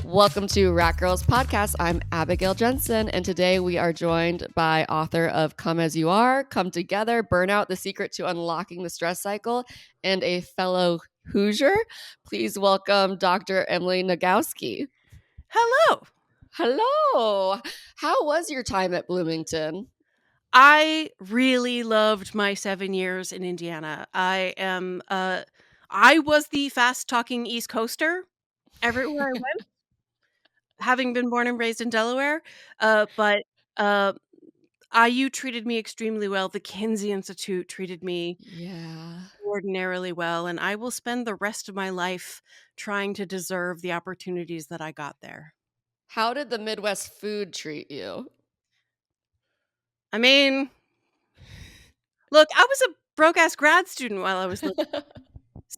Welcome to Rat Girls Podcast. I'm Abigail Jensen, and today we are joined by author of Come As You Are, Come Together, Burnout, The Secret to Unlocking the Stress Cycle, and a fellow Hoosier. Please welcome Dr. Emily Nagoski. Hello. Hello. How was your time at Bloomington? I really loved my 7 years in Indiana. I was the fast-talking East Coaster everywhere I went, having been born and raised in Delaware. But IU treated me extremely well. The Kinsey Institute treated me Yeah. ordinarily well, and I will spend the rest of my life trying to deserve the opportunities that I got there. How did the Midwest food treat you? I mean, look, I was a broke-ass grad student while I was living.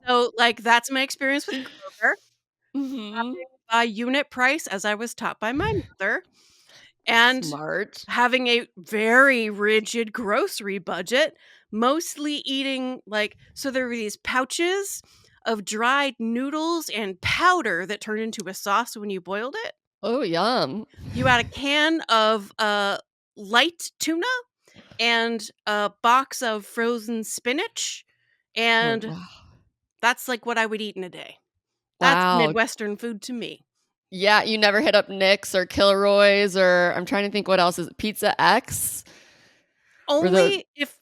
So, that's my experience with Kroger, Mm-hmm. by unit price as I was taught by my mother, and Smart. having a very rigid grocery budget, mostly eating, so there were these pouches of dried noodles and powder that turned into a sauce when you boiled it. Oh, yum. You had a can of, light tuna and a box of frozen spinach, Oh, and wow. that's, what I would eat in a day. That's Wow. Midwestern food to me. Yeah, you never hit up Nick's or Kilroy's or I'm trying to think what else is it? Pizza X? Only if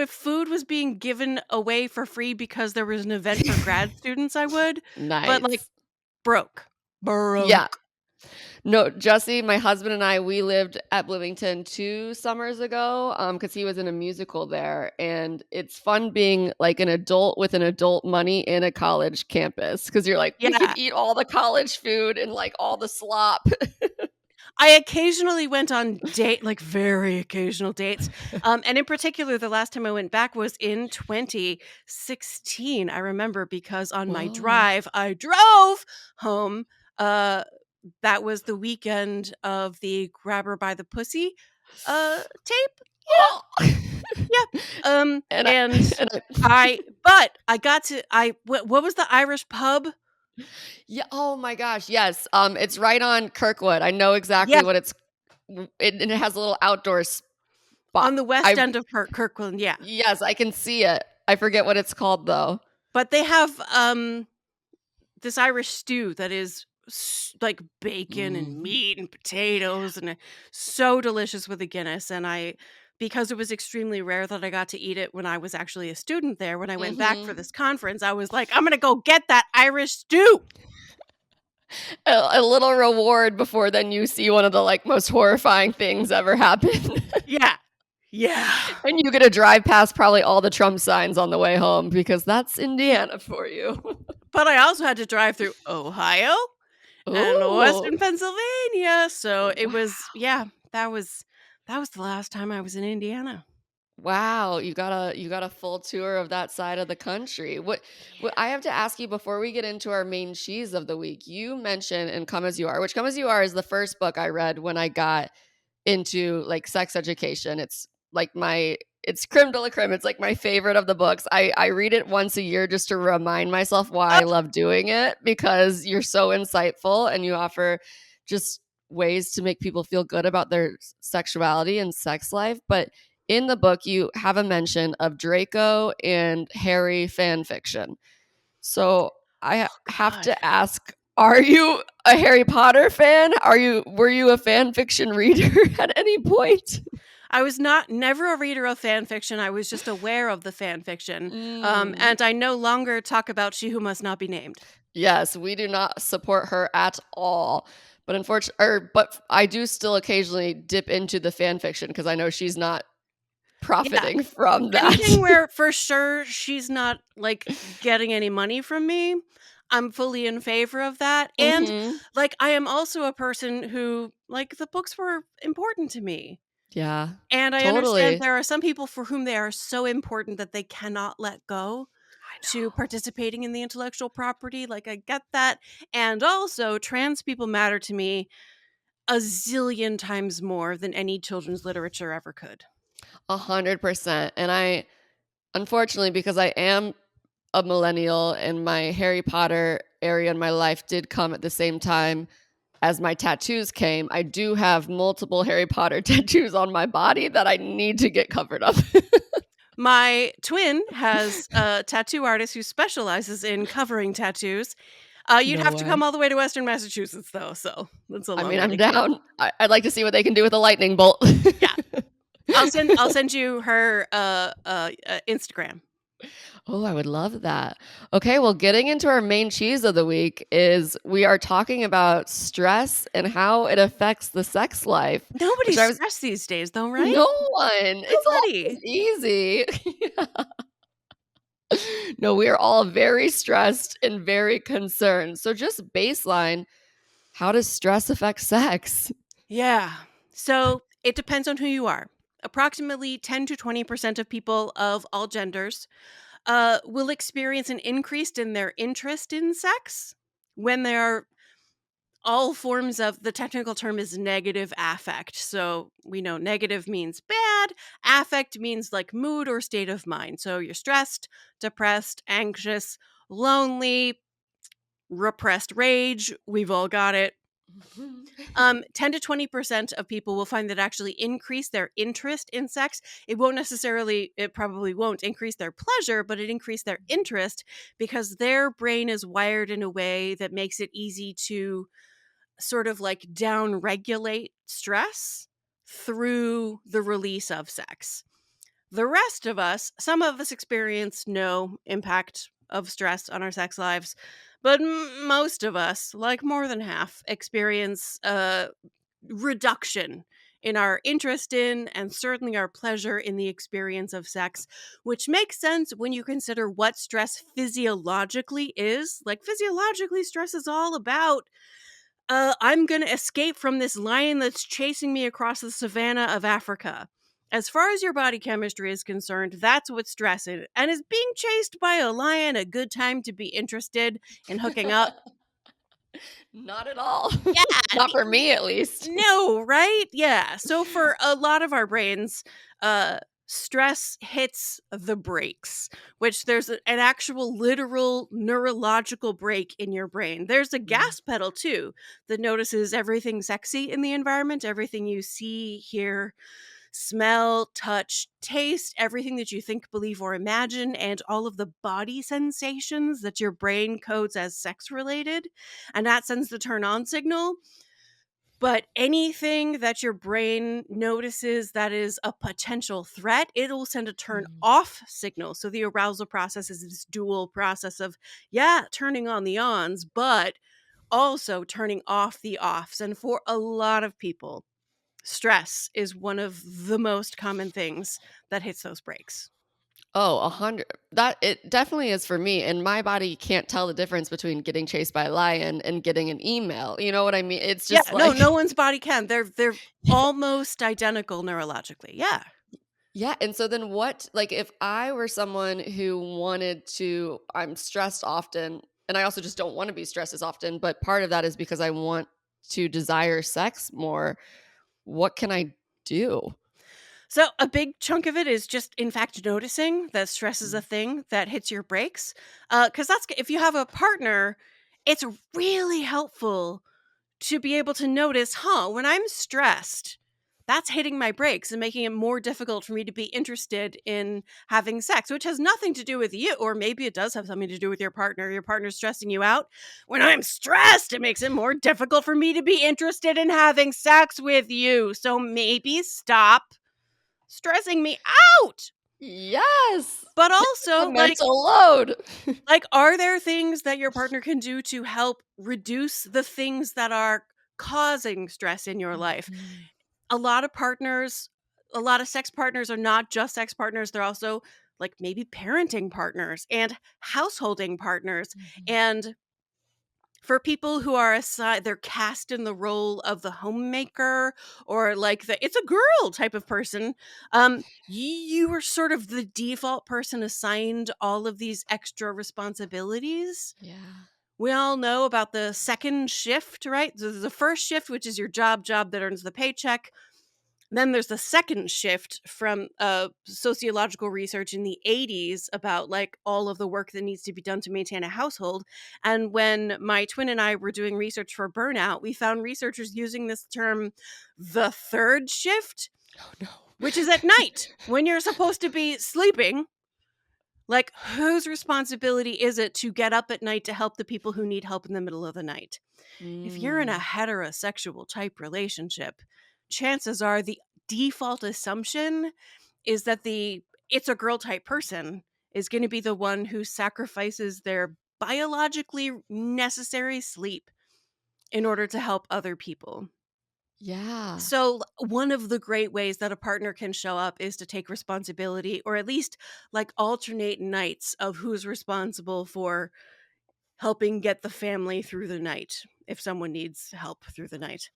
food was being given away for free because there was an event for grad students, I would. Nice. But, broke. Yeah. No, Jesse, my husband and I, we lived at Bloomington 2 summers ago because he was in a musical there. And it's fun being like an adult with an adult money in a college campus because you're like, we Yeah. could eat all the college food and like all the slop. I occasionally went on very occasional dates. And in particular, the last time I went back was in 2016. I remember because on my Whoa. drive, I drove home. That was the weekend of the Grab Her by the Pussy tape. Oh. Yeah. What was the Irish pub? Yeah. Oh my gosh. Yes. It's right on Kirkwood. I know exactly Yeah. what it's. It has a little outdoor spot On the west end of Kirkland. Yeah. Yes, I can see it. I forget what it's called though. But they have this Irish stew that is like bacon and meat and potatoes and so delicious with a Guinness. And because it was extremely rare that I got to eat it when I was actually a student there, when I went back for this conference, I was like, I'm going to go get that Irish stew. A little reward before then you see one of the most horrifying things ever happen. Yeah. Yeah. And you get to drive past probably all the Trump signs on the way home because that's Indiana for you. But I also had to drive through Ohio and Western Pennsylvania. So it was, that was the last time I was in Indiana. Wow, you got a full tour of that side of the country. What I have to ask you before we get into our main cheese of the week. You mentioned in Come As You Are, which Come As You Are is the first book I read when I got into sex education. It's it's creme de la creme. It's my favorite of the books. I read it once a year just to remind myself why I love doing it because you're so insightful and you offer just ways to make people feel good about their sexuality and sex life. But in the book, you have a mention of Draco and Harry fan fiction. So I have to ask, are you a Harry Potter fan? Were you a fan fiction reader at any point? I was never a reader of fan fiction. I was just aware of the fan fiction. And I no longer talk about She Who Must Not Be Named. Yes, we do not support her at all. But but I do still occasionally dip into the fan fiction because I know she's not profiting from that. Anything where for sure she's not getting any money from me, I'm fully in favor of that. And I am also a person who the books were important to me. Yeah. And I understand there are some people for whom they are so important that they cannot let go to participating in the intellectual property. I get that. And also trans people matter to me a zillion times more than any children's literature ever could. 100%. And unfortunately, because I am a millennial and my Harry Potter area in my life did come at the same time as my tattoos came, I do have multiple Harry Potter tattoos on my body that I need to get covered up. My twin has a tattoo artist who specializes in covering tattoos. You'd No have to come way. all the way to Western Massachusetts, though, so that's a I long mean, way I'm to go. down. I'd like to see what they can do with a lightning bolt. Yeah, I'll send you her, Instagram. Oh, I would love that. Okay, well, getting into our main cheese of the week is we are talking about stress and how it affects the sex life, which Nobody's I was stressed these days, though, right? no one. It's all Nobody. easy. No, we are all very stressed and very concerned. So just baseline, how does stress affect sex? Yeah. So it depends on who you are. Approximately 10 to 20% of people of all genders will experience an increase in their interest in sex when they're all forms of the technical term is negative affect. So we know negative means bad, affect means like mood or state of mind. So you're stressed, depressed, anxious, lonely, repressed rage. We've all got it. 10 to 20% of people will find that actually increase their interest in sex. It probably won't increase their pleasure, but it increased their interest because their brain is wired in a way that makes it easy to sort of like down regulate stress through the release of sex. The rest of us, some of us experience no impact of stress on our sex lives, but most of us, like more than half, experience a reduction in our interest in and certainly our pleasure in the experience of sex, which makes sense when you consider what stress physiologically is. Like, physiologically, stress is all about I'm gonna escape from this lion that's chasing me across the savannah of Africa. As far as your body chemistry is concerned, that's what stress is. And is being chased by a lion a good time to be interested in hooking up? Not at all. Yeah, Not for me, at least. no, right? Yeah. So for a lot of our brains, stress hits the brakes, which there's an actual literal neurological break in your brain. There's a Mm. gas pedal too that notices everything sexy in the environment, everything you see, hear, smell, touch, taste, everything that you think, believe, or imagine, and all of the body sensations that your brain codes as sex related. And that sends the turn on signal. But anything that your brain notices that is a potential threat, it'll send a turn Mm. off signal. So the arousal process is this dual process of, yeah, turning on the ons, but also turning off the offs. And for a lot of people, stress is one of the most common things that hits those brakes. Oh, 100 that it definitely is for me, and my body can't tell the difference between getting chased by a lion and getting an email, you know what I mean? It's Yeah, just no, like no one's body can. They're almost identical neurologically. Yeah. yeah, and so then what like, if I were someone who wanted to I'm stressed often, and I also just don't wanna be stressed as often, but part of that is because I want to desire sex more, what can I do? So a big chunk of it is just, in fact, noticing that stress is a Mm. thing that hits your brakes. Because if you have a partner, it's really helpful to be able to notice, huh, when I'm stressed, that's hitting my brakes and making it more difficult for me to be interested in having sex, which has nothing to do with you. Or maybe it does have something to do with your partner. Your partner's stressing you out. When I'm stressed, it makes it more difficult for me to be interested in having sex with you. So maybe stop stressing me out. Yes! But Take the also, mental load. are there things that your partner can do to help reduce the things that are causing stress in your life? Mhm. A lot of partners, a lot of sex partners are not just sex partners, they're also like maybe parenting partners and householding partners. Mhm. And for people who are aside, they're cast in the role of the homemaker or like the it's a girl type of person. You were sort of the default person assigned all of these extra responsibilities. Yeah. We all know about the second shift, right? The first shift, which is your job that earns the paycheck. Then there's the second shift from sociological research in the 80s about like all of the work that needs to be done to maintain a household. And when my twin and I were doing research for Burnout, we found researchers using this term, the third shift, Oh, no. which is at night when you're supposed to be sleeping. Like, whose responsibility is it to get up at night to help the people who need help in the middle of the night? If you're in a Mm. heterosexual type relationship, chances are the default assumption is that the it's a girl type person is going to be the one who sacrifices their biologically necessary sleep in order to help other people. Yeah. So, one of the great ways that a partner can show up is to take responsibility, or at least like alternate nights of who's responsible for helping get the family through the night if someone needs help through the night.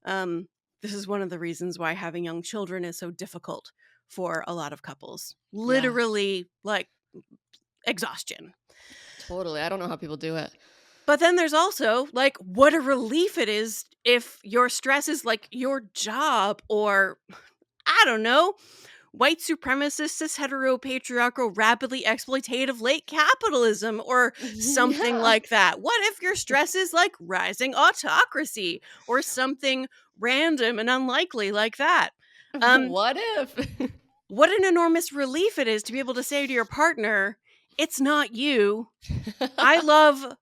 Um, this is one of the reasons why having young children is so difficult for a lot of couples. Yeah. Literally, like exhaustion. Totally. I don't know how people do it. But then there's also like what a relief it is if your stress is like your job or I don't know, white supremacist, cis heteropatriarchal, rapidly exploitative late capitalism or something Yeah. like that. What if your stress is like rising autocracy or something random and unlikely like that? Um, What if? what an enormous relief it is to be able to say to your partner, it's not you. I love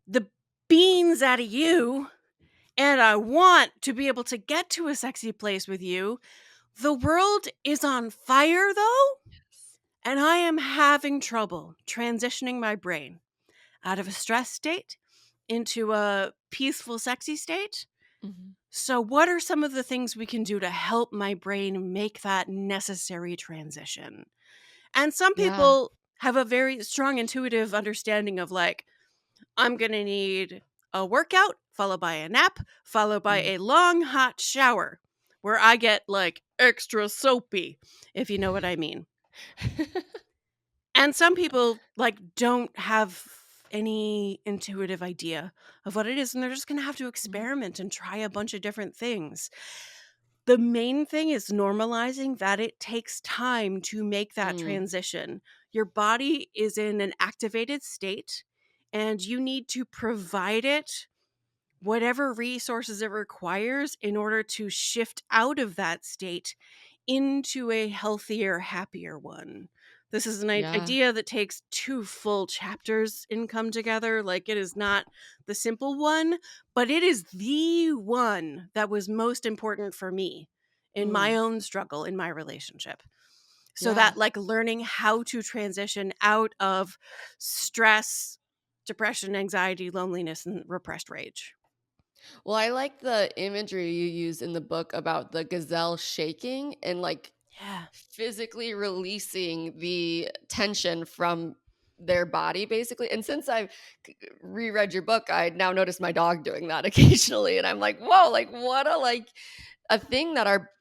the beans out of you, and I want to be able to get to a sexy place with you. The world is on fire, though, and I am having trouble transitioning my brain out of a stress state into a peaceful, sexy state. Mhm. So, what are some of the things we can do to help my brain make that necessary transition? And some Yeah. people have a very strong intuitive understanding of like, I'm going to need a workout, followed by a nap, followed by Mm. a long hot shower where I get like extra soapy, if you know what I mean. And some people like don't have any intuitive idea of what it is and they're just going to have to Mhm. experiment and try a bunch of different things. The main thing is normalizing that it takes time to make that Mm. transition. Your body is in an activated state and you need to provide it whatever resources it requires in order to shift out of that state into a healthier, happier one. This is an Yeah. idea that takes 2 full chapters in Come Together. Like, it is not the simple one, but it is the one that was most important for me in my Mm. own struggle in my relationship. So Yeah. that, like, learning how to transition out of stress, depression, anxiety, loneliness, and repressed rage. Well, I like the imagery you use in the book about the gazelle shaking and, like, Yeah. physically releasing the tension from their body, basically, and since I've reread your book, I now notice my dog doing that occasionally, and I'm like, "Whoa," like, what a, like, a thing that our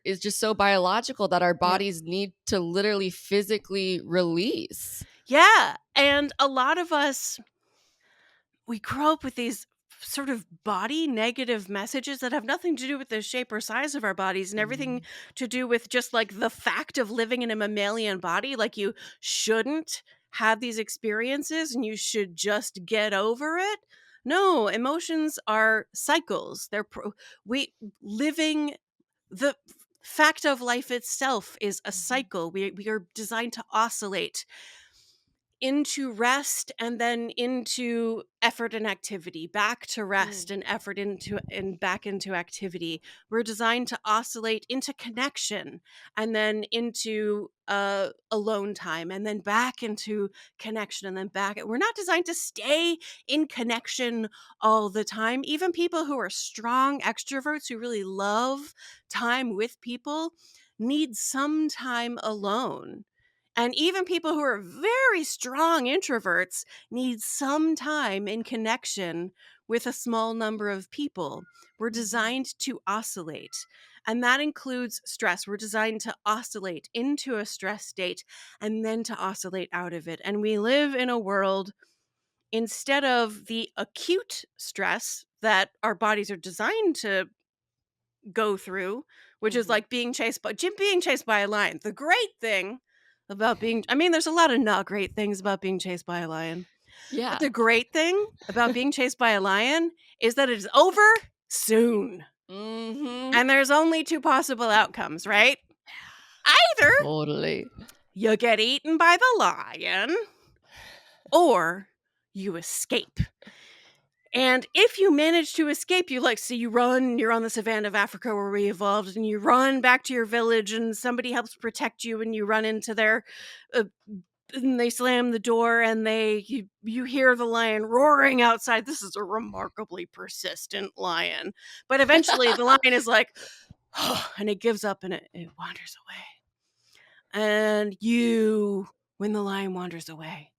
is just so biological that our Yeah. bodies need to literally physically release. Yeah, and a lot of us, we grow up with these sort of body negative messages that have nothing to do with the shape or size of our bodies and everything Mm. to do with just like the fact of living in a mammalian body. Like, you shouldn't have these experiences and you should just get over it. No, emotions are cycles. We living the fact of life itself is a Mhm. cycle. We are designed to oscillate into rest and then into effort and activity, back to rest Mm. and effort into and back into activity. We're designed to oscillate into connection and then into alone time and then back into connection and then back. We're not designed to stay in connection all the time. Even people who are strong extroverts who really love time with people need some time alone, and even people who are very strong introverts need some time in connection with a small number of people. We're Mhm. designed to oscillate, and that includes stress. We're designed to oscillate into a stress state and then to oscillate out of it. And we live in a world, instead of the acute stress that our bodies are designed to go through, which is Mhm. like being chased by a lion. The great thing about there's a lot of not great things about being chased by a lion. But Yeah. the great thing about being chased by a lion is that it is over soon. Mhm. And there's only two possible outcomes, right? Either Totally. you get eaten by the lion or you escape. And if you manage to escape, you run, you're on the savannah of Africa where we evolved, and you run back to your village, and somebody helps protect you, and you run into uh, and they slam the door, and you hear the lion roaring outside. This is a remarkably persistent lion. But eventually the lion is like, and it gives up and it wanders away. And when the lion wanders away,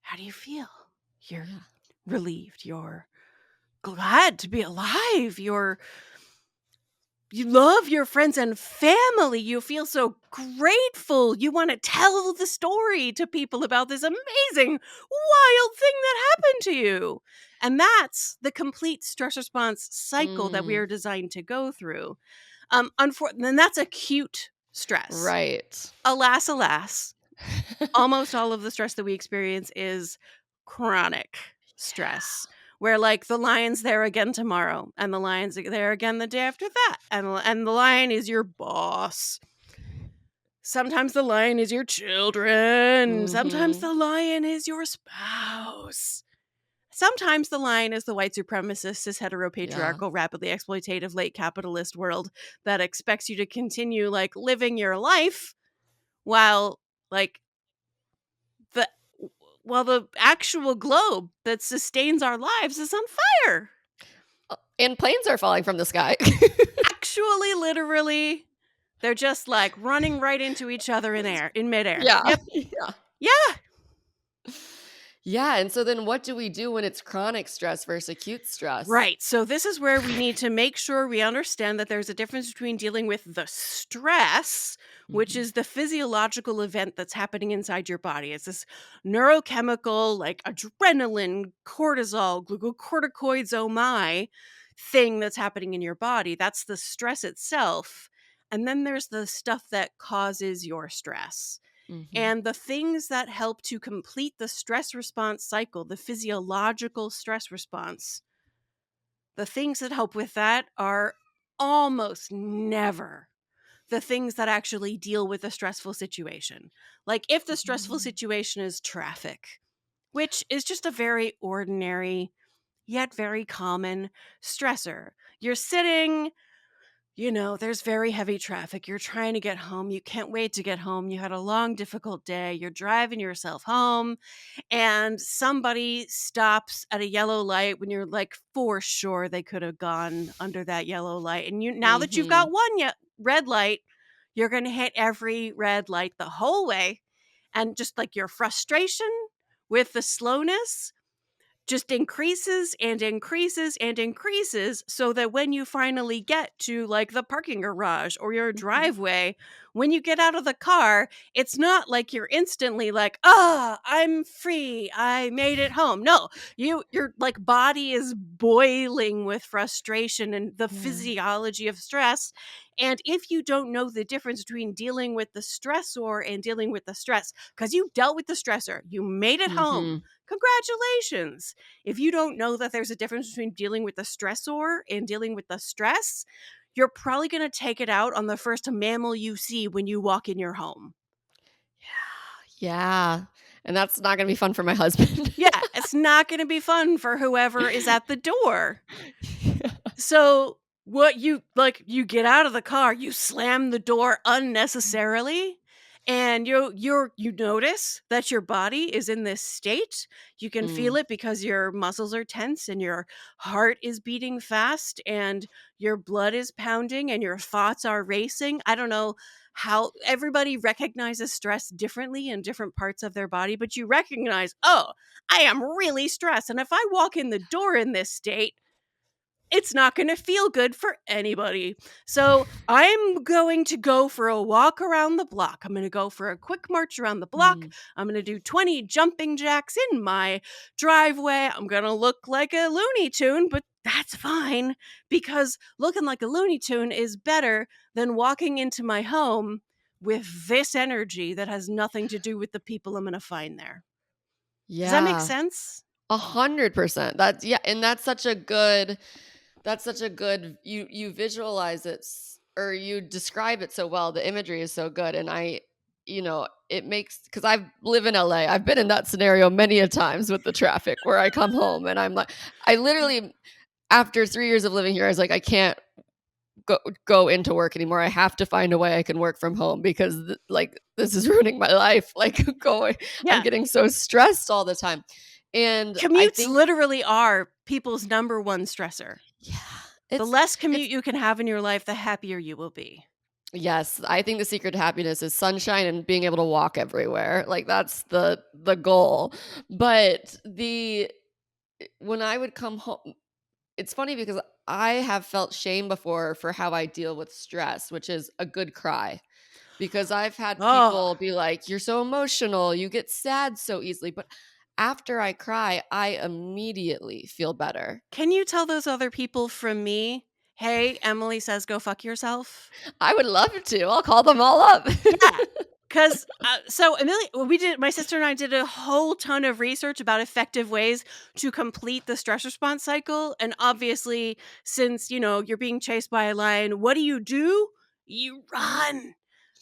how do you feel? You're Yeah. relieved. You're glad to be alive. You love your friends and family. You feel so grateful. You want to tell the story to people about this amazing, wild thing that happened to you. And that's the complete stress response cycle that we Mm. are designed to go through. Then that's acute stress. Right. Alas, almost all of the stress that we experience is chronic stress, where like the lion's there again tomorrow and the lion's there again the day after that, and the lion is your boss. Sometimes the lion is your children, sometimes Mhm. the lion is your spouse. Sometimes the lion is the white supremacist, cis Yeah. heteropatriarchal, rapidly exploitative, late capitalist world that expects you to continue like living your life while like the the actual globe that sustains our lives is on fire. And planes are falling from the sky. Actually, literally, they're just like running right into each other in midair. Yeah. Yep. Yeah. Yeah. Yeah, and so then what do we do when it's chronic stress versus acute stress? Right. So this is where we need to make sure we understand that there's a difference between dealing with the stress, which Mhm. is the physiological event that's happening inside your body. It's this neurochemical, like adrenaline, cortisol, glucocorticoids, oh my, thing that's happening in your body. That's the stress itself. And then there's the stuff that causes your stress. Mhm. And the things that help to complete the stress response cycle, the physiological stress response, the things that help with that are almost never the things that actually deal with a stressful situation. Like if the stressful Mm. situation is traffic, which is just a very ordinary yet very common stressor. You're sitting, there's very heavy traffic. You're trying to get home. You can't wait to get home. You had a long, difficult day. You're driving yourself home, and somebody stops at a yellow light when you're like, for sure they could have gone under that yellow light. And now that you've got Mhm. one red light, you're going to hit every red light the whole way. And just like your frustration with the slowness just increases and increases and increases, so that when you finally get to like the parking garage or your Mhm. driveway, when you get out of the car, it's not like you're instantly like, "Ah, I'm free. I made it home." No, your like body is boiling with frustration and the Yeah. physiology of stress. And if you don't know the difference between dealing with the stressor and dealing with the stress, cuz you dealt with the stressor, you made it home. Mhm. Congratulations. If you don't know that there's a difference between dealing with the stressor and dealing with the stress, you're probably going to take it out on the first mammal you see when you walk in your home. Yeah, and that's not gonna be fun for my husband. Yeah, it's not going to be fun for whoever is at the door. Yeah. So, you get out of the car, you slam the door unnecessarily, and you notice that your body is in this state. You can feel Mm. it because your muscles are tense and your heart is beating fast and your blood is pounding and your thoughts are racing. I don't know how everybody recognizes stress differently in different parts of their body, but you recognize, "Oh, I am really stressed, and if I walk in the door in this state, it's not going to feel good for anybody. So I'm going to go for a walk around the block. I'm going to go for a quick march around the block. Mm. I'm going to do 20 jumping jacks in my driveway. I'm going to look like a Looney Tune, but that's fine, because looking like a Looney Tune is better than walking into my home with this energy that has nothing to do with the people I'm going to find there. Does that make Yeah. sense? 100%. That's yeah, and that's such a good you visualize it or you describe it so well. The imagery is so good, and it makes because I live in LA. I've been in that scenario many a times with the traffic where I come home and I'm like, I literally after 3 years of living here, I was like, I can't go into work anymore. I have to find a way I can work from home because like this is ruining my life. Like going, I'm Yeah. getting so stressed all the time, and I Commutes think literally are people's number one stressor. yeah, The it's less it's commute you can have in your life, the happier you will be. yes, I think the secret to happiness is sunshine and being able to walk everywhere. Like that's the goal. But the when I would come home, it's funny because I have felt shame before for how I deal with stress, which is a good cry. Because I've had Oh, people be like, "You're so emotional, you get sad so easily." But after I cry, I immediately feel better. can you tell those other people from me, hey, Emily says go fuck yourself? I would love to. I'll call them all up. Yeah. Because so Amelia, well, we did. My sister and I did a whole ton of research about effective ways to complete the stress response cycle. And obviously, since you're being chased by a lion, what do? You run.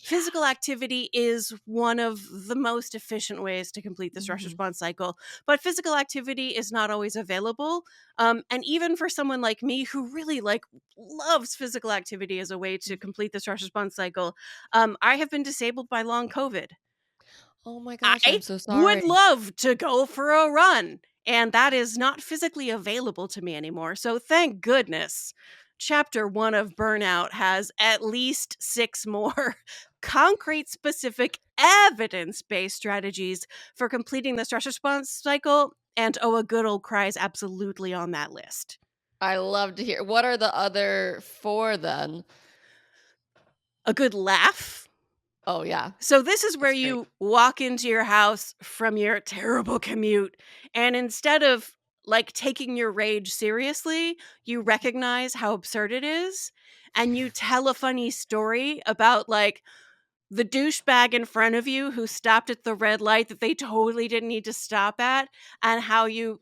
Physical activity is one of the most efficient ways to complete the stress Mhm. response cycle, but physical activity is not always available. And even for someone like me who really loves physical activity as a way to complete the stress response cycle, I have been disabled by long COVID. Oh my gosh, I I'm so would sorry. love to go for a run, and that is not physically available to me anymore. So thank goodness. Chapter 1 of Burnout has at least 6 more concrete, specific, evidence based strategies for completing the stress response cycle. And oh, a good old cry is absolutely on that list. I love to hear. What are the other 4 then? A good laugh. Oh, yeah. So this is where That's great. you walk into your house from your terrible commute, and instead of taking your rage seriously, you recognize how absurd it is, and you tell a funny story about the douchebag in front of you who stopped at the red light that they totally didn't need to stop at, and how you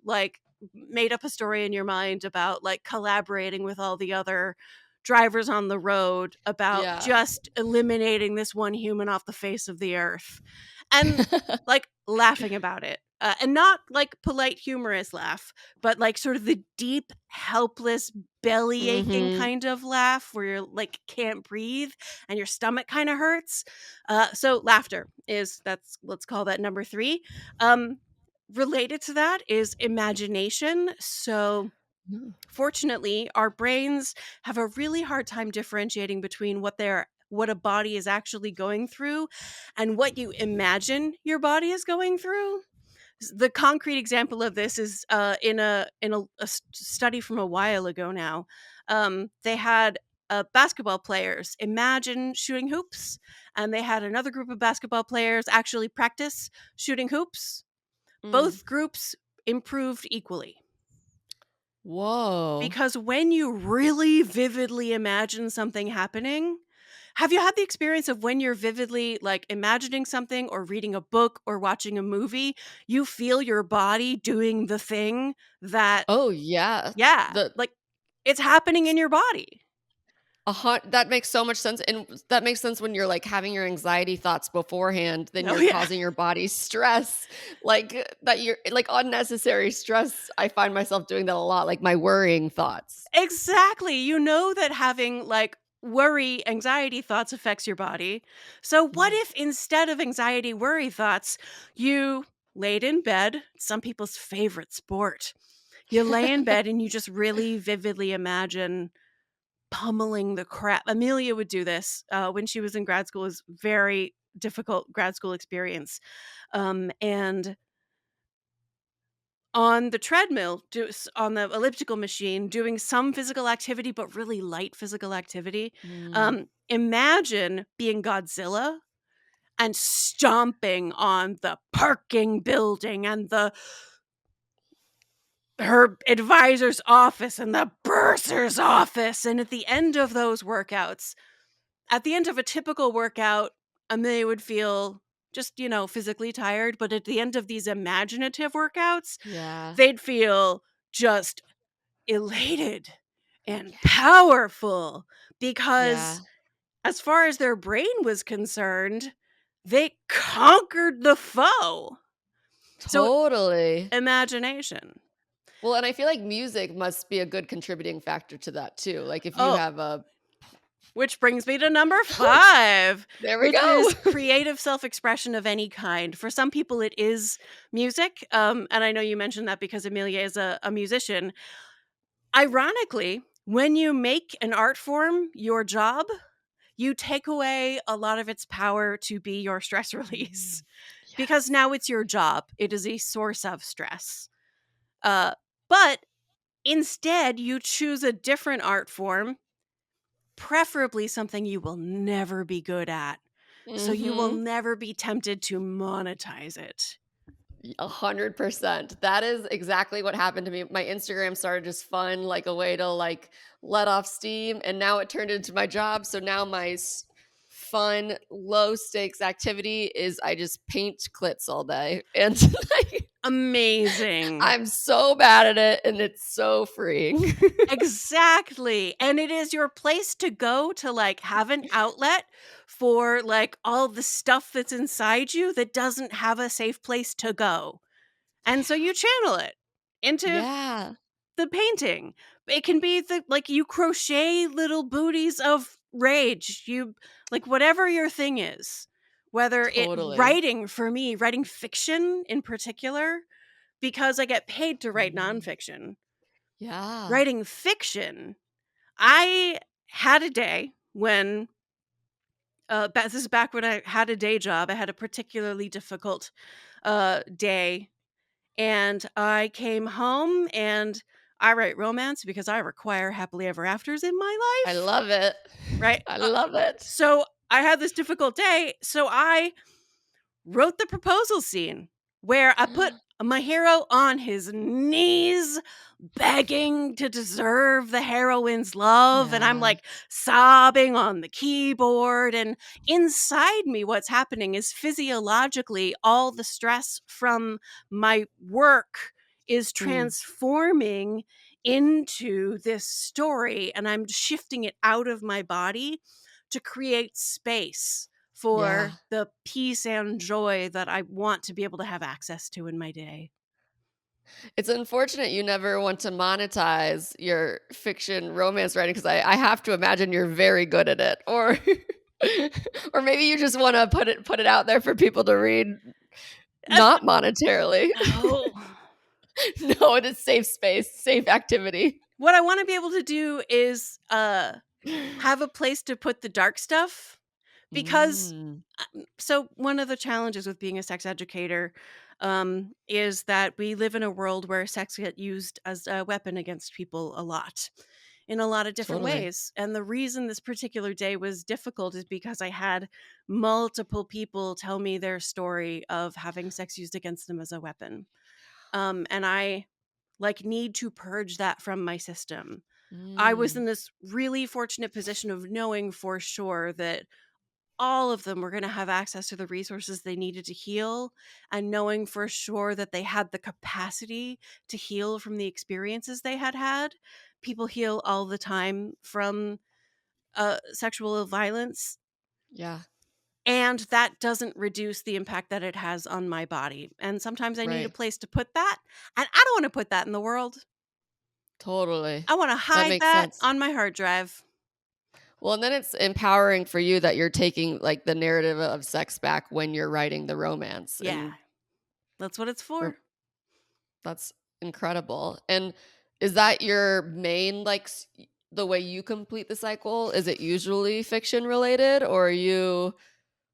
made up a story in your mind about collaborating with all the other drivers on the road about Yeah. just eliminating this one human off the face of the earth, and laughing about it, and not polite humorous laugh, but sort of the deep helpless belly aching Mhm. kind of laugh where you're can't breathe and your stomach kind of hurts. So laughter is that's let's call that number 3. Um, Related to that is imagination. So Mm. fortunately, our brains have a really hard time differentiating between what a body is actually going through and what you imagine your body is going through. The concrete example of this is in a study from a while ago now. They had basketball players imagine shooting hoops, and they had another group of basketball players actually practice shooting hoops. Mm. Both groups improved equally. Whoa. Because when you really vividly imagine something happening, have you had the experience of when you're vividly imagining something or reading a book or watching a movie, you feel your body doing the thing that, Oh, yeah. yeah, The it's happening in your body? That makes so much sense, and that makes sense when you're, like, having your anxiety thoughts beforehand, then Oh, you're yeah. causing your body stress, that you're like, unnecessary stress. I find myself doing that a lot, like, my worrying thoughts. Exactly. You know that having worry, anxiety thoughts affects your body. So, what Mhm. if instead of anxiety, worry thoughts, you laid in bed, some people's favorite sport? You lay in bed and you just really vividly imagine pummeling the crap. Amelia would do this when she was in grad school. It was very difficult grad school experience. And on the treadmill, on the elliptical machine, doing some physical activity, but really light physical activity. Mm. Imagine being Godzilla and stomping on the parking building and the her advisor's office and the bursar's office. And at the end of those workouts, at the end of a typical workout, Amelia would feel just, physically tired. But at the end of these imaginative workouts, Yeah. they'd feel just elated and Yeah. powerful because, Yeah. as far as their brain was concerned, they conquered the foe. So, Totally. imagination. Well, and I feel like music must be a good contributing factor to that too. Like if you Oh, have a which brings me to number 5, there we which go. is creative self-expression of any kind. For some people, it is music, and I know you mentioned that because Amelia is a musician. Ironically, when you make an art form your job, you take away a lot of its power to be your stress Mm, release because yes. now it's your job. It is a source of stress. Uh, but instead, you choose a different art form, preferably something you will never be good at. So you will Mhm. never be tempted to monetize it. 100%. That is exactly what happened to me. My Instagram started just fun, like a way to like let off steam, and now it turned into my job. So now my fun, low stakes activity is I just paint clits all day, and like, Amazing. I'm so bad at it, and it's so freeing. Exactly. And it is your place to go to like have an outlet for like all the stuff that's inside you that doesn't have a safe place to go. And so you channel it into Yeah, the painting. It can be like you crochet little booties of rage. You like whatever your thing is. Whether it totally. writing for me, writing fiction in particular, because I get paid to write Mm. nonfiction. Yeah. Writing fiction, I had a day when this is back when I had a day job. I had a particularly difficult day, and I came home and I write romance because I require happily ever afters in my I life, love it. right? I love it. So I had this difficult day, so I wrote the proposal scene where I put my hero on his knees begging to deserve the heroine's love, and I'm Yeah. like sobbing on the keyboard, and inside me what's happening is physiologically all the stress from my work is Mm. transforming into this story, and I'm shifting it out of my body to create space Yeah. for the peace and joy that I want to be able to have access to in my day. It's unfortunate you never want to monetize your fiction romance writing because I have to imagine you're very good at it, or or maybe you just want to put it out there for people to read, Uh, not monetarily. no. No, it is safe space, safe activity. What I want to be able to do is have a place to put the dark stuff because Mm, so one of the challenges with being a sex educator is that we live in a world where sex gets used as a weapon against people a lot in a lot of different totally. ways. And the reason this particular day was difficult is because I had multiple people tell me their story of having sex used against them as a weapon. And I like need to purge that from my system. I was Mm, in this really fortunate position of knowing for sure that all of them were going to have access to the resources they needed to heal, and knowing for sure that they had the capacity to heal from the experiences they had had. People heal all the time from sexual violence, yeah, and that doesn't reduce the impact that it has on my body. And sometimes I need a right. place to put that, and I don't want to put that in the world. Totally. I want to That hide makes that sense. on my hard drive. Well, and then it's empowering for you that you're taking like the narrative of sex back when you're writing the romance, Yeah, and that's what it's re- for. that's incredible. And is that your main the way you complete the cycle? Is it usually fiction related, or are you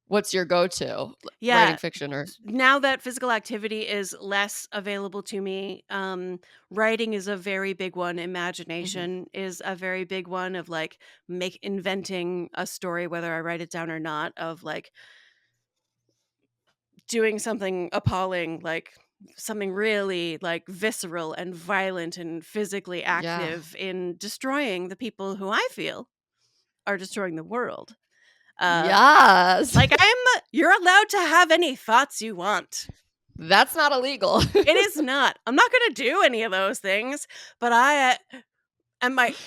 what's your go-to writing Yeah. fiction or Now that physical activity is less available to me, writing is a very big one. Mhm. Imagination is a very big one of like make inventing a story, whether I write it down or not, of like doing something appalling, like something really like visceral and violent and physically Yeah. active in destroying the people who I feel are destroying the world. Uh, Yes. like you're allowed to have any thoughts you want. That's not illegal. It is not. I'm not going to do any of those things, but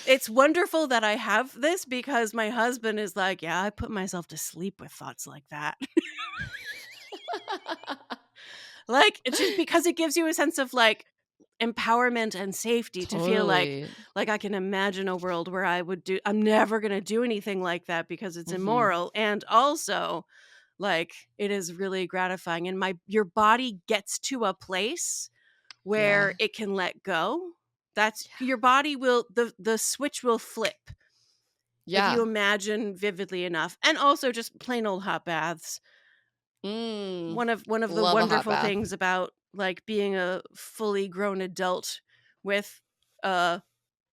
it's wonderful that I have this because my husband is like, yeah, I put myself to sleep with thoughts like that. Like, it's just because it gives you a sense of like empowerment and safety to feel Totally. like I can imagine a world where I'm never going to do anything like that because it's Mhm. immoral. And also, like, it is really gratifying. And your body gets to a place Yeah. where it can let go. That's Yeah. your body will, the switch will flip if you Yeah. imagine vividly enough. And also just plain old hot baths. Mm. One of the Love a hot wonderful bath. things about like being a fully grown adult with a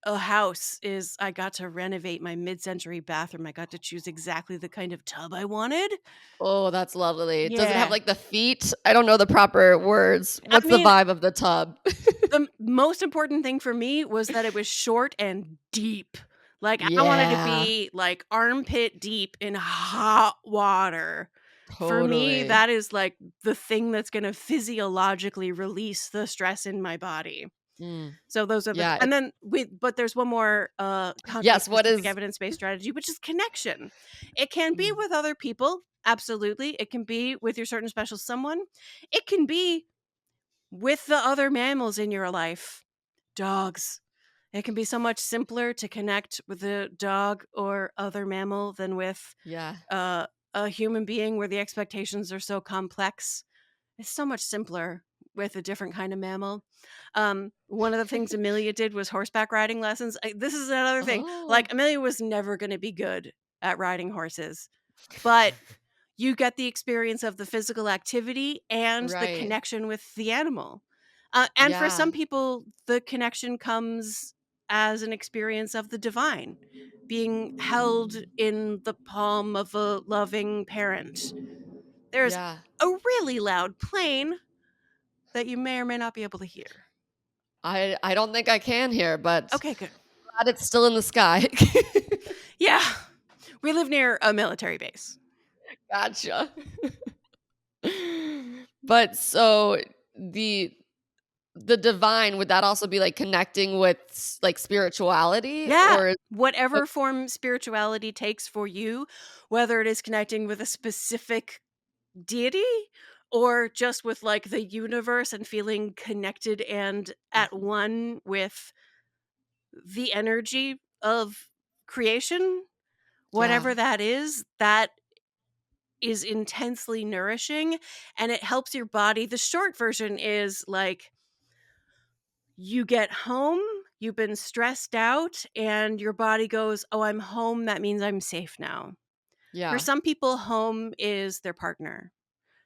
a house is I got to renovate my mid-century bathroom. I got to choose exactly the kind of tub I wanted. Oh, that's lovely. Does it have, Yeah. like, the feet? I don't know the proper words. I What's the mean, vibe of the tub? the most important thing for me was that it was short and deep. Like, I wanted to Yeah. be, like, armpit deep in hot water. For me, Totally. that is, like, the thing that's gonna physiologically release the stress in my body. Mm. So those are the Yeah, and it's then but there's one more, concrete, yes, what specific, is evidence-based strategy, which is connection. It can be mm, with other people, absolutely. It can be with your certain special someone. It can be with the other mammals in your life. Dogs. It can be so much simpler to connect with a dog or other mammal than with yeah. uh, a human being where the expectations are so complex. It's so much simpler with a different kind of mammal. One of the things Amelia did was horseback riding lessons. This is another thing. Oh. Like, Amelia was never going to be good at riding horses, but you get the experience of the physical activity and the Right. connection with the animal. And for Yeah. some people, the connection comes as an experience of the divine, being held in the palm of a loving parent. There's Yeah. a really loud plane that you may or may not be able to hear. I don't think I can hear, but Okay, good. glad it's still in the sky. Yeah, we live near a military base. Gotcha. But so the the divine, would that also be, like, connecting with like, spirituality? Yeah, Or whatever form spirituality takes for you, whether it is connecting with a specific deity or just with like the universe and feeling connected and at Mhm. one with the energy of creation, Yeah. whatever that is intensely nourishing and it helps your body. The short version is like you get home, you've been stressed out, and your body goes, "Oh, I'm home. That means I'm safe now." For Yeah. some people, home is their partner.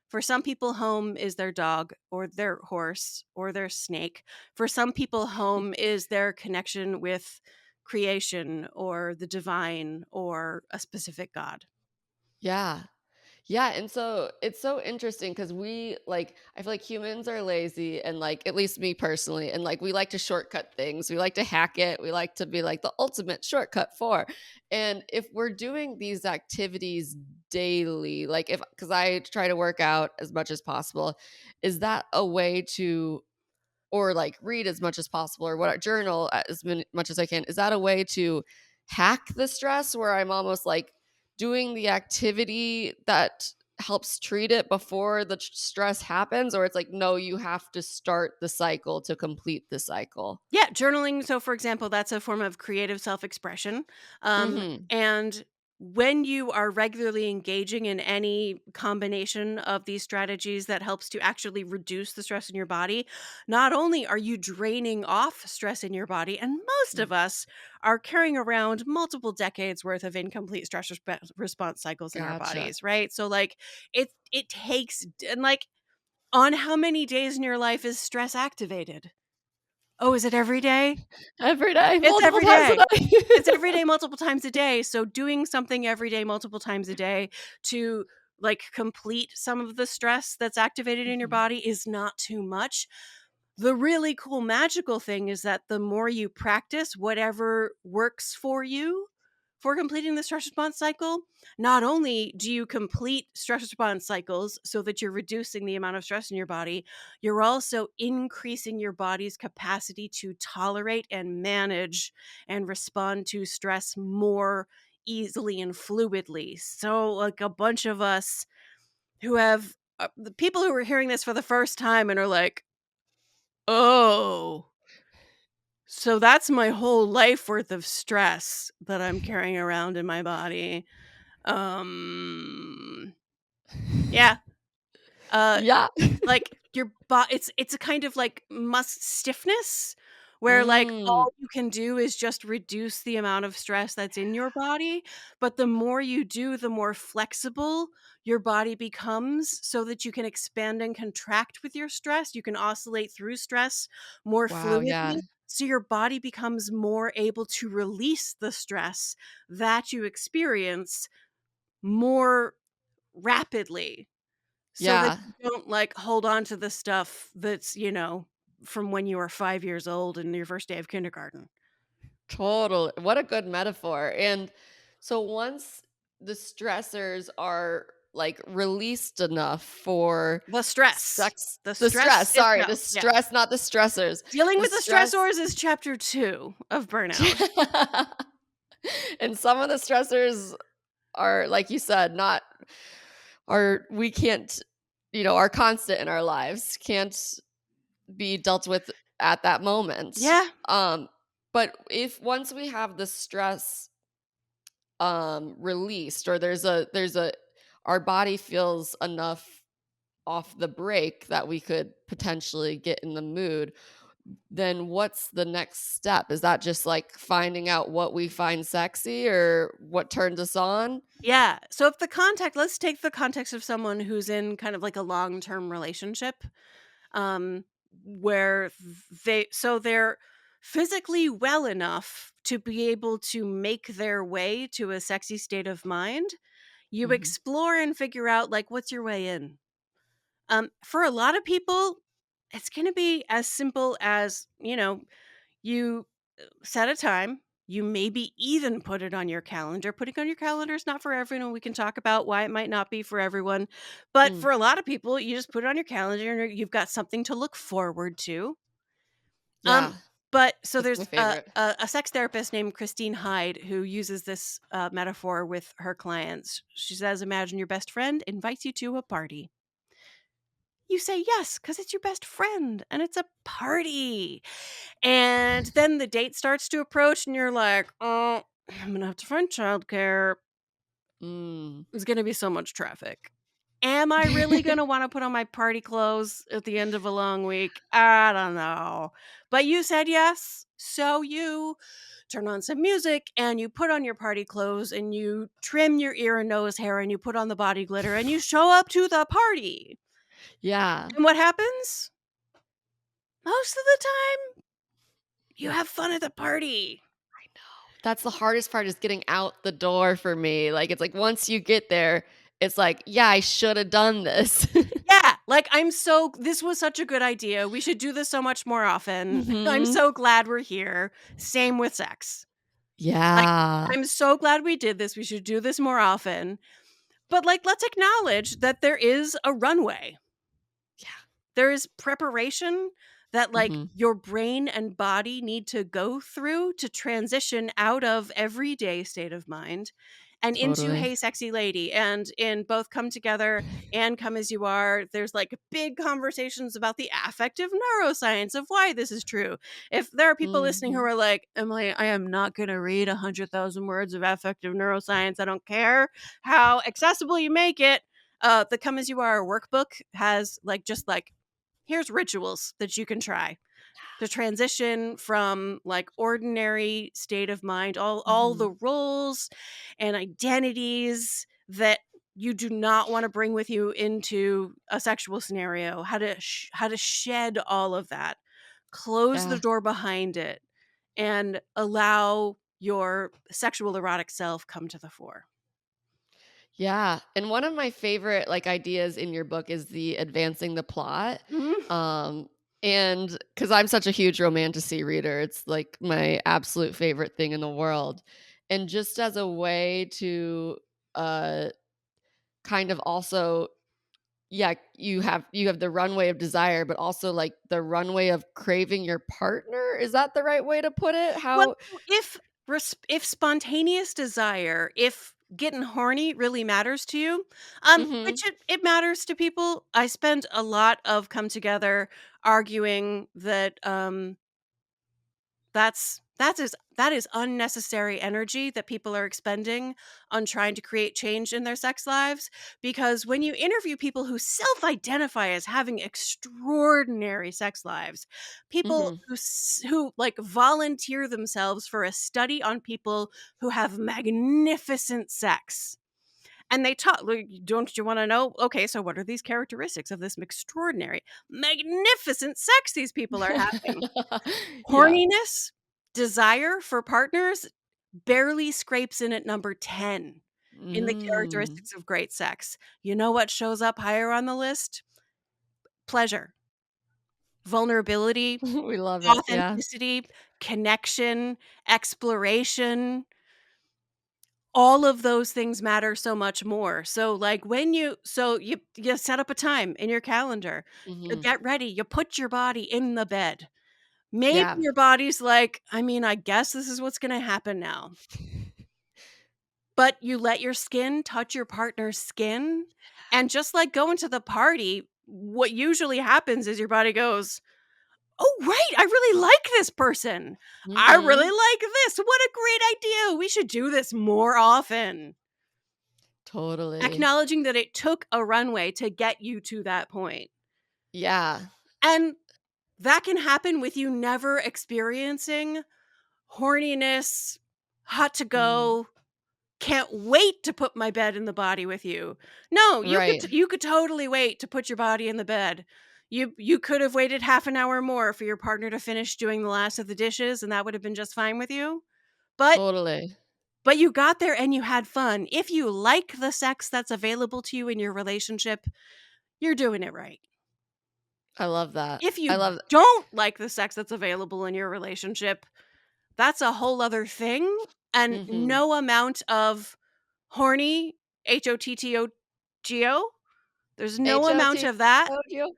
For some people, home is their dog or their horse or their snake. For some people, home is their connection with creation or the divine or a specific god. Yeah. Yeah, and so it's so interesting because we like I feel like humans are lazy and like at least me personally, and like we like to shortcut things. We like to hack it. We like to be like the ultimate shortcut for. And if we're doing these activities daily, like if because I try to work out as much as possible, is that a way to or like read as much as possible or what journal much as I can. Is that a way to hack the stress where I'm almost like doing the activity that helps treat it before the stress happens, or it's like no, you have to start the cycle to complete the cycle? Yeah, journaling. So, for example, that's a form of creative self expression. Mhm. And when you are regularly engaging in any combination of these strategies that helps to actually reduce the stress in your body, not only are you draining off stress in your body, and most Mm. of us are carrying around multiple decades worth of incomplete stress response cycles in our Gotcha. bodies, right? So, like, it takes, and like, on how many days in your life is stress activated? Oh, is it every day? Every day, It's multiple every times a day. day. It's every day multiple times a day, so doing something every day multiple times a day to like complete some of the stress that's activated in your Mhm. body is not too much. The really cool magical thing is that the more you practice whatever works for you for completing the stress response cycle, not only do you complete stress response cycles so that you're reducing the amount of stress in your body, you're also increasing your body's capacity to tolerate and manage and respond to stress more easily and fluidly. So, like a bunch of us who have the people who are hearing this for the first time and are like, oh, so that's my whole life worth of stress that I'm carrying around in my body. Um, yeah. Uh, Yeah. like it's a kind of like must stiffness where like Mm. all you can do is just reduce the amount of stress that's in your body, but the more you do, the more flexible your body becomes so that you can expand and contract with your stress. You can oscillate through stress more Wow, yeah. fluidly. So your body becomes more able to release the stress that you experience more rapidly so that Yeah. you don't, like, hold on to the stuff that's, from when you were 5 years old and your first day of kindergarten. Total what a good metaphor, and so once the stressors are, like, released enough for The stress. sex The the stress stress, sorry, the itself, yeah. stress, not the stressors. Dealing The with the stress stressors is chapter 2 of Burnout. and some of the stressors are, like you said, not are we can't are constant in our lives, can't be dealt with at that moment. Yeah, But if once we have the stress released, or there's a our body feels enough off the break that we could potentially get in the mood, then what's the next step? Is that just like finding out what we find sexy or what turns us on? yeah. So if the context let's take the context of someone who's in kind of like a long-term relationship, um, where they're physically well enough to be able to make their way to a sexy state of mind. You Mhm. explore and figure out, like, what's your way in. For a lot of people, it's going to be as simple as, you set a time. You maybe even put it on your calendar. Putting on your calendar is not for everyone. We can talk about why it might not be for everyone. But Mm, for a lot of people, you just put it on your calendar and you've got something to look forward to. Um, yeah, but so that's my there's favorite. a sex therapist named Christine Hyde who uses this metaphor with her clients. She says, imagine your best friend invites you to a party. You say yes because it's your best friend and it's a party. And then the date starts to approach, and you're like, oh, I'm going to have to find childcare. Mm. There's going to be so much traffic. Am I really going to want to put on my party clothes at the end of a long week? I don't know. But you said yes. So you turn on some music and you put on your party clothes and you trim your ear and nose hair and you put on the body glitter and you show up to the party. Yeah. And what happens? Most of the time, you have fun at the party. I know. That's the hardest part is getting out the door for me. Like, it's like once you get there, it's like, "Yeah, I shoulda done this." Yeah, like, this was such a good idea. We should do this so much more often. I'm Mhm. so glad we're here. Same with sex. Like, Yeah. I'm so glad we did this. We should do this more often. But, like, let's acknowledge that there is a runway. Yeah. There is preparation that, like, Mhm. your brain and body need to go through to transition out of everyday state of mind and into Totally. Hey Sexy Lady. And in both Come Together and Come As You Are, there's like big conversations about the affective neuroscience of why this is true. If there are people listening who Mhm. are like, Emily, I am not going to read 100,000 words of affective neuroscience. I don't care how accessible you make it. The Come As You Are workbook has like here's rituals that you can try to transition from like ordinary state of mind, all Mhm. the roles and identities that you do not want to bring with you into a sexual scenario, how to shed all of that, close the Yeah. door behind it, and allow your sexual erotic self come to the fore. Yeah, and one of my favorite, like, ideas in your book is the advancing the plot, Mhm. um, and because 'cause I'm such a huge romantasy reader, it's, like, my absolute favorite thing in the world, and just as a way to, uh, kind of also yeah, you have the runway of desire, but also, like, the runway of craving your partner? Is that the right way to put it? Well, How if if spontaneous desire, if getting horny really matters to you, Mhm, which it matters to people. I spend a lot of come together arguing that that is unnecessary energy that people are expending on trying to create change in their sex lives, because when you interview people who self-identify as having extraordinary sex lives, people mhm. who like volunteer themselves for a study on people who have magnificent sex, and they talk like, don't you want to know, okay, so what are these characteristics of this extraordinary magnificent sex these people are having? Yeah. Horniness, desire for partners barely scrapes in at number 10 in the Mm. characteristics of great sex. You know what shows up higher on the list? Pleasure, vulnerability, We love it, yeah. authenticity, connection, exploration. All of those things matter so much more. So, like, when you set up a time in your calendar, you Mhm. get ready, you put your body in the bed. Maybe Yeah. your body's like, "I mean, I guess this is what's gonna happen now." But you let your skin touch your partner's skin, and just like going to the party, what usually happens is your body goes, "Oh, right, I really like this person. I really Mhm. like this. What a great idea. We should do this more often." Totally. Acknowledging that it took a runway to get you to that point. Yeah. And that can happen with you never experiencing horniness, hot to Mm. go, can't wait to put my bed in the body with you. No, Right. you could totally wait to put your body in the bed. You could have waited half an hour more for your partner to finish doing the last of the dishes, and that would have been just fine with you. But Totally. you got there and you had fun. If you like the sex that's available to you in your relationship, you're doing it right. I love that. If I you love don't like the sex that's available in your relationship, that's a whole other thing, and Mhm. no amount of horny, HOTTOGO, there's no amount HOT. of that Mojo.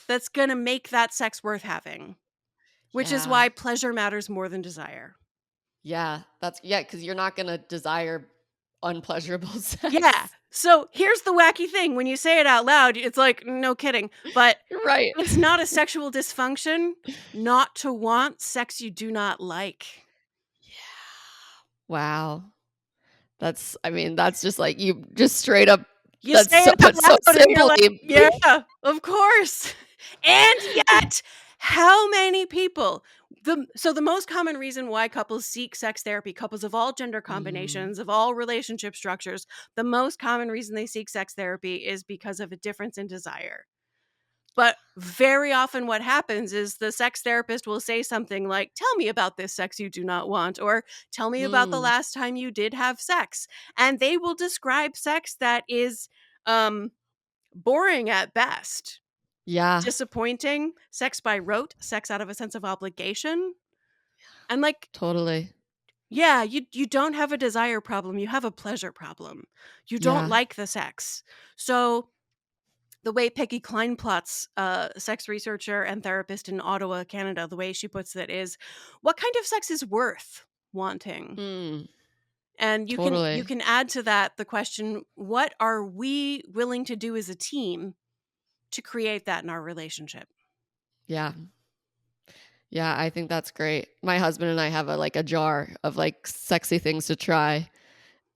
that's gonna make that sex worth having, which is Yeah. why pleasure matters more than desire. Yeah. That's yeah, because 'cause you're not gonna desire unpleasurable Yeah, sex. so here's the wacky thing, when you say it out loud, it's like, no kidding, but Right. it's not a sexual dysfunction not to want sex you do not like. Wow. That's I mean, that's just like you just straight up You that's say so it out put so loud and you're like, simply. "Yeah, of course." And yet, how many people the most common reason why couples seek sex therapy, couples of all gender Mhm. combinations, of all relationship structures, the most common reason they seek sex therapy is because of a difference in desire. But very often what happens is the sex therapist will say something like, "Tell me about this sex you do not want," or "Tell me about the Mm. last time you did have sex." And they will describe sex that is um boring at best, Yeah. disappointing, sex by rote, sex out of a sense of obligation. And like, Totally. yeah, you don't have a desire problem, you have a pleasure problem. You don't Yeah. like the sex. So the way Peggy Kleinplatz, sex researcher and therapist in Ottawa, Canada, the way she puts it is, what kind of sex is worth wanting? Mm. And you Totally. can add to that the question, what are we willing to do as a team to create that in our relationship? Yeah. Yeah, I think that's great. My husband and I have a jar of, like, sexy things to try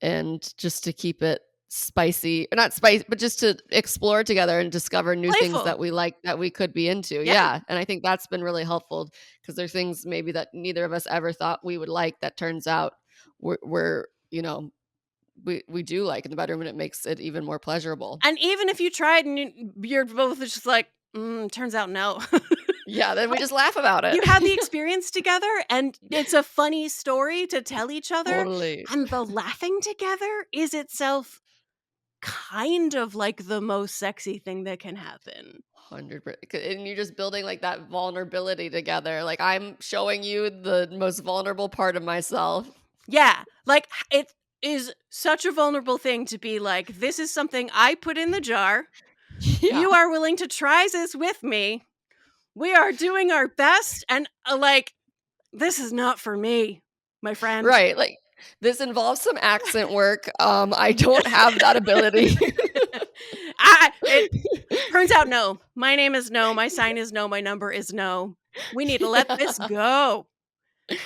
and just to keep it spicy or not spicy, but just to explore together and discover new things Playful. that we like that we could be into. Yeah. Yeah, and I think that's been really helpful because there's things maybe that neither of us ever thought we would like that turns out we're, we do like in the bedroom, and it makes it even more pleasurable. And even if you tried and you're both just like, turns out no. Yeah, then we just laugh about it. You had the experience together and it's a funny story to tell each other. Totally. And the laughing together is itself kind of like the most sexy thing that can happen. 100%, and you're just building, like, that vulnerability together, like, I'm showing you the most vulnerable part of myself. Yeah, like, it is such a vulnerable thing to be like, "This is something I put in the jar. Yeah. You are willing to try this with me. We are doing our best, and, like, this is not for me, my friend." Right, like, this involves some accent work, I don't have that ability. It turns out no. My name is no, my sign is no, my number is no. We need to let this Yeah. go.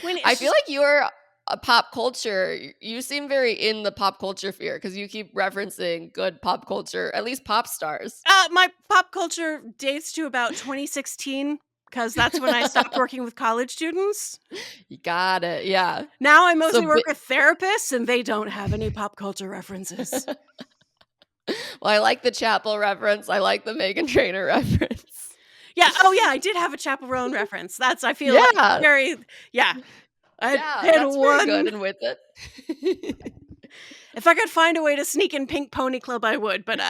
We need I it's feel just like you're a pop culture you seem very in the pop culture sphere because you keep referencing good pop culture, at least pop stars. my pop culture dates to about 2016 because that's when I stopped working with college students. You got it, yeah. Now I So mostly bi work with therapists, and they don't have any pop culture references. well, I like the Chapel reference, I like the Megan Trainor reference. Yeah, oh, yeah, I did have a Chaperone reference. That's I feel like Yeah, very yeah. I yeah, had that's very good one and with it. if I could find a way to sneak in Pink Pony Club, I would, but,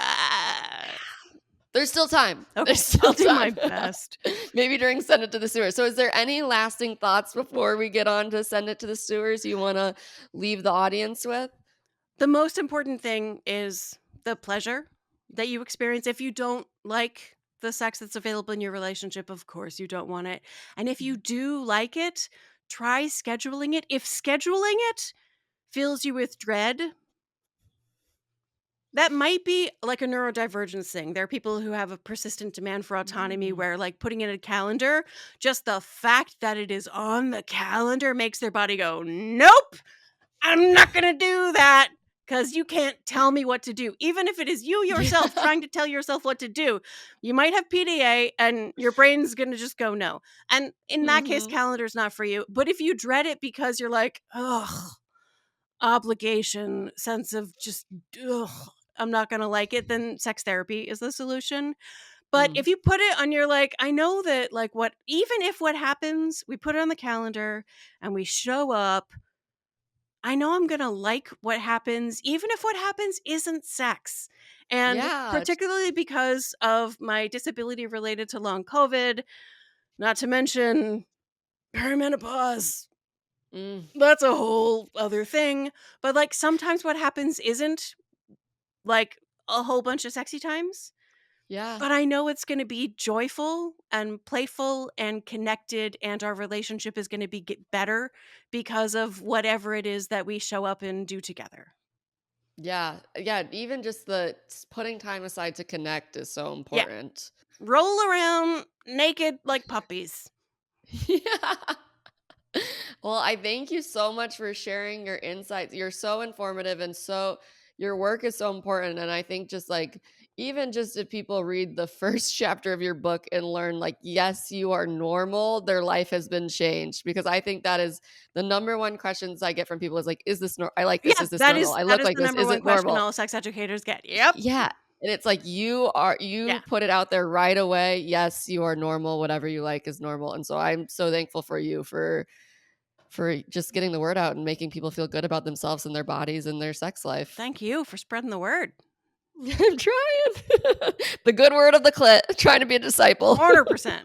There's still time. There's okay, I'll still do time. my best. Maybe during Send It to the Sewer. So is there any lasting thoughts before we get on to Send It to the Sewers you wanna leave the audience with? The most important thing is the pleasure that you experience. If you don't like the sex that's available in your relationship, of course you don't want it. And if you do like it, try scheduling it. If scheduling it fills you with dread, that might be like a neurodivergence thing. There are people who have a persistent demand for autonomy Mm. where, like, putting in a calendar, just the fact that it is on the calendar makes their body go, nope, I'm not going to do that because you can't tell me what to do. Even if it is you yourself Yeah. trying to tell yourself what to do, you might have PDA and your brain's going to just go no. And in that case, Mhm. calendar's not for you. But if you dread it because you're like, ugh, obligation, sense of just, ugh, I'm not going to like it, then sex therapy is the solution. But Mm. if you put it on your like, I know that like what, even if what happens, we put it on the calendar and we show up, I know I'm gonna like what happens, even if what happens isn't sex. And Yeah. particularly because of my disability related to long COVID, not to mention perimenopause. Mm. That's a whole other thing. But like sometimes what happens isn't like a whole bunch of sexy times. Yeah. But I know it's gonna be joyful and playful and connected, and our relationship is gonna be get better because of whatever it is that we show up and do together. Yeah. Yeah, even just the putting time aside to connect is so Yeah. important. Roll around naked like puppies. Yeah. Well, I thank you so much for sharing your insights. You're so informative and so your work is so important. And I think just like, even just if people read the first chapter of your book and learn, like, yes, you are normal, their life has been changed. Because I think that is the number one questions I get from people is like, is this, I like this, Yeah, is this normal? I that look is like the this, number is one it question normal? all sex educators get. Yep. Yeah. And it's like you Yeah. put it out there right away. Yes, you are normal. Whatever you like is normal. And so I'm so thankful for you for just getting the word out and making people feel good about themselves and their bodies and their sex life. Thank you for spreading the word. I'm trying. The good word of the clit, trying to be a disciple. 100%.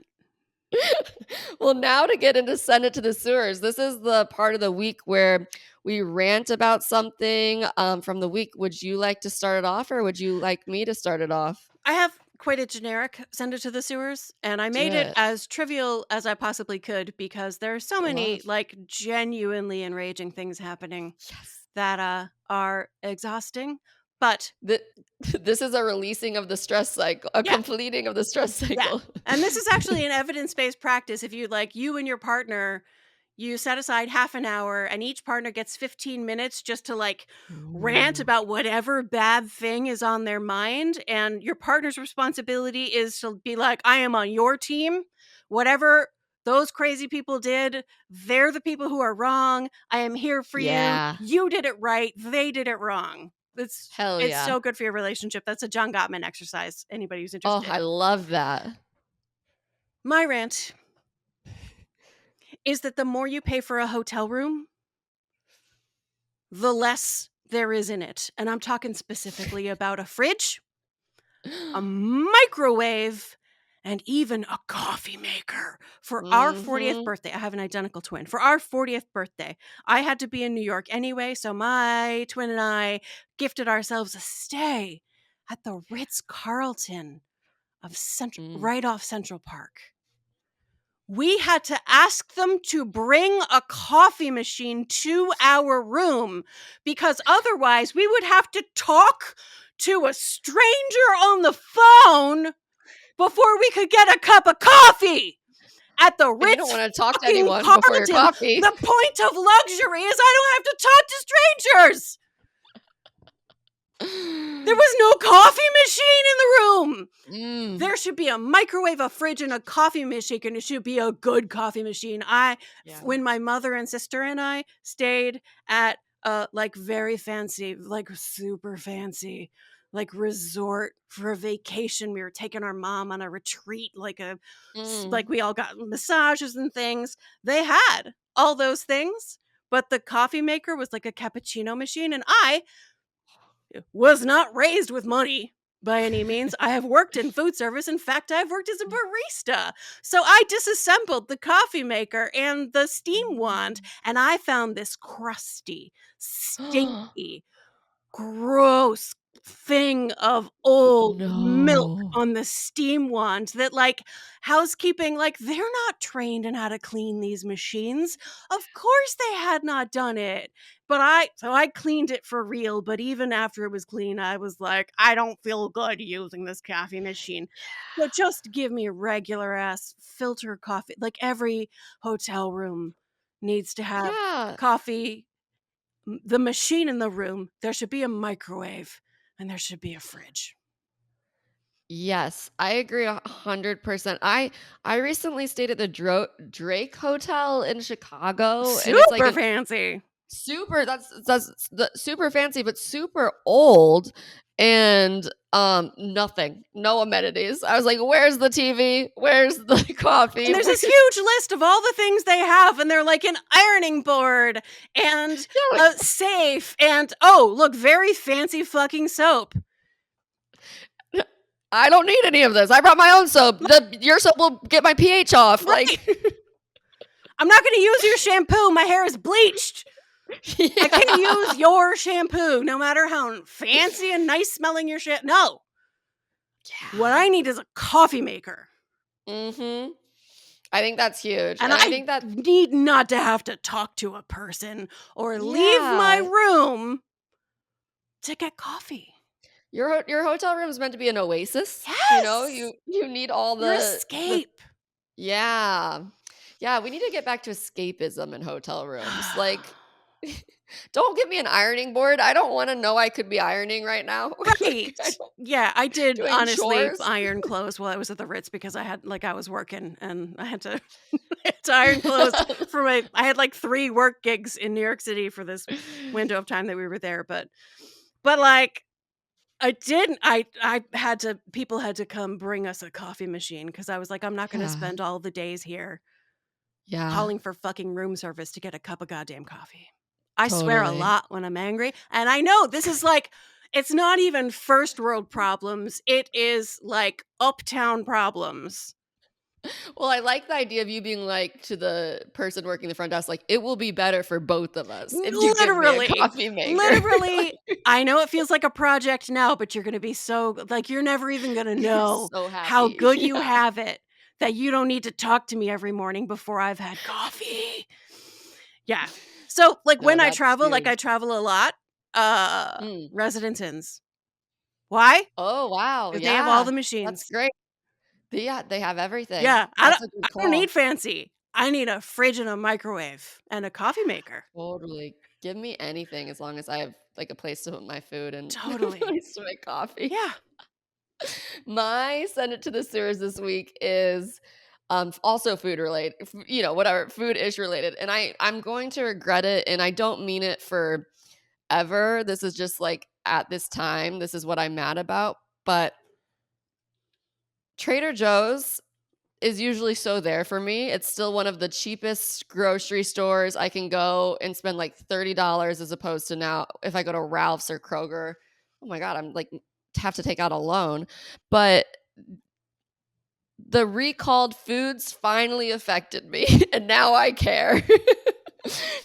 Well, now to get into Send It to the Sewers, this is the part of the week where we rant about something from the week. Would you like to start it off or would you like me to start it off? I have quite a generic send it to the sewers, and I Do made it it. as trivial as I possibly could because there are so many Love. like genuinely enraging things happening Yes. that are exhausting. But Th- this is a releasing of the stress cycle, a yeah, completing of the stress yeah. cycle. And this is actually an evidence-based practice. If you like you and your partner, you set aside half an hour and each partner gets 15 minutes just to like rant Ooh. about whatever bad thing is on their mind. And your partner's responsibility is to be like, I am on your team. Whatever those crazy people did, they're the people who are wrong. I am here for you. Yeah. You did it right. They did it wrong. Hell It's yeah. so good for your relationship. That's a John Gottman exercise. Anybody who's Oh, interested. I love that. My rant is that the more you pay for a hotel room, the less there is in it, and I'm talking specifically about a fridge, a microwave, and even a coffee maker. For our 40th Mhm. birthday, I have an identical twin. For our 40th birthday, I had to be in New York anyway, so my twin and I gifted ourselves a stay at the Ritz-Carlton of Mm. right off Central Park. We had to ask them to bring a coffee machine to our room because otherwise we would have to talk to a stranger on the phone before we could get a cup of coffee at the And you don't Ritz wanna talk to fucking anyone before your Carlton. coffee. The point of luxury is I don't have to talk to strangers. There was no coffee machine in the room. Mm. There should be a microwave, a fridge, and a coffee machine, and it should be a good coffee machine. Yeah. When my mother and sister and I stayed at like very fancy, like super fancy, like resort for a vacation. We were taking our mom on a retreat, like Mm. we all got massages and things. They had all those things, but the coffee maker was like a cappuccino machine, and I was not raised with money by any means. I have worked in food service. In fact, I've worked as a barista. So I disassembled the coffee maker and the steam wand, Mm. and I found this crusty, stinky, gross thing of old milk No. on the steam wand that like housekeeping, like they're not trained in how to clean these machines. Of course they had not done it. But I cleaned it for real, but even after it was clean I was like, I don't feel good using this coffee machine. So just give me regular ass filter coffee. Like every hotel room needs to have Yeah. coffee, the machine in the room, there should be a microwave, and there should be a fridge. Yes, I agree 100%. I recently stayed at the Drake Hotel in Chicago, and it's like Super an fancy. super that's the super fancy, but super old and, nothing, no amenities. I was like, "Where's the TV? Where's the coffee? And there's this Where's" huge list of all the things they have, and they're like an ironing board and Yeah, like, a safe and, oh, look, very fancy fucking soap. I don't need any of this. I brought my own soap. Your soap will get my pH off, Right. like I'm not gonna use your shampoo, my hair is bleached. I can't Yeah. use your shampoo, no matter how fancy and nice smelling your no. What Yeah. I need is a coffee maker. Mhm. I think that's huge, And and I I think that need not to have to talk to a person or leave my yeah. room to get coffee. Your hotel room is meant to be an oasis, you know? Yes! You need all Your the escape. yeah. Yeah, we need to get back to escapism in hotel rooms, like, don't give me an ironing board, I don't wanna know I could be ironing right now. Like, I Right. don't Yeah, I did doing honestly chores. iron clothes while I was at the Ritz because I was working and I had to I had to iron clothes for I had like 3 work gigs in New York City for this window of time that we were there, but like I didn't I had to people had to come bring us a coffee machine because I was like, I'm not gonna Yeah, spend all the days here yeah, calling for fucking room service to get a cup of goddamn coffee. I swear a totally. lot when I'm angry, and I know this is like it's not even first world problems, it is like uptown problems. Well, I like the idea of you being like to the person working the front desk, like, "It will be better for both of us if you give me a Literally, coffee maker." literally, Like, I know it feels like a project now, but you're gonna be so like, you're never even gonna you're know so how happy. good you Yeah, have it that you don't need to talk to me every morning before I've had coffee. Yeah. So, like, no, when I that's travel, like, I huge. travel a lot, Mm. residence inns. Why? Oh, wow, 'Cause they have all yeah, the that's machines. great. Yeah, they have everything. Yeah, That's a good I don't need call. fancy. I need a fridge and a microwave and a coffee maker. Totally. Give me anything as long as I have, like, a place to put my food and a Totally. place to make coffee. Yeah. My send it to the sewers this week is, also food related, you know, whatever, food-ish related, and I'm going to regret it, and I don't mean it for ever. This is just, like, at this time, this is what I'm mad about, but Trader Joe's is usually so there for me. It's still one of the cheapest grocery stores. I can go and spend like $30 as opposed to now if I go to Ralph's or Kroger. Oh my God, I'm like have to take out a loan. But the recalled foods finally affected me and now I care